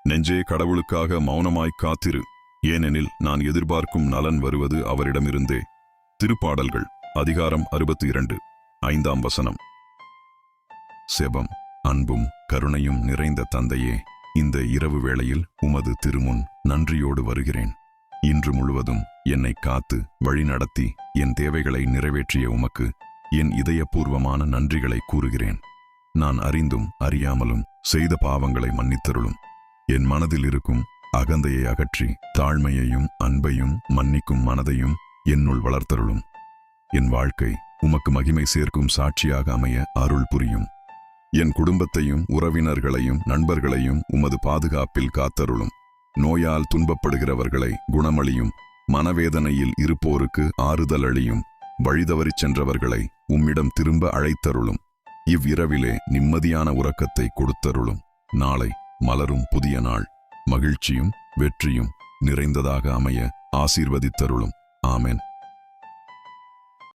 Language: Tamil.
நெஞ்சே, கடவுளுக்காக மௌனமாய் காத்திரு, ஏனெனில் நான் எதிர்பார்க்கும் நலன் வருவது அவரிடமிருந்தே. திருப்பாடல்கள் அதிகாரம் 62 5ஆம் வசனம். செபம். அன்பும் கருணையும் நிறைந்த தந்தையே, இந்த இரவு வேளையில் உமது திருமுன் நன்றியோடு வருகிறேன். இன்று முழுவதும் என்னை காத்து வழிநடத்தி என் தேவைகளை நிறைவேற்றிய உமக்கு என் இதயபூர்வமான நன்றிகளை கூறுகிறேன். நான் அறிந்தும் அறியாமலும் செய்த பாவங்களை மன்னித்தருளும். என் மனதில் இருக்கும் அகந்தையை அகற்றி தாழ்மையையும் அன்பையும் மன்னிக்கும் மனதையும் என்னுள் வளர்த்தருளும். என் வாழ்க்கை உமக்கு மகிமை சேர்க்கும் சாட்சியாக அமைய அருள் புரியும். என் குடும்பத்தையும் உறவினர்களையும் நண்பர்களையும் உமது பாதுகாப்பில் காத்தருளும். நோயால் துன்பப்படுகிறவர்களை குணமளியும். மனவேதனையில் இருப்போருக்கு ஆறுதல் அளியும். வழிதவறிச் சென்றவர்களை உம்மிடம் திரும்ப அழைத்தருளும். இவ்விரவிலே நிம்மதியான உறக்கத்தை கொடுத்தருளும். நாளை மலரும் புதிய நாள் மகிழ்ச்சியும் வெற்றியும் நிறைந்ததாக அமைய ஆசீர்வதித்தருளும். ஆமென்.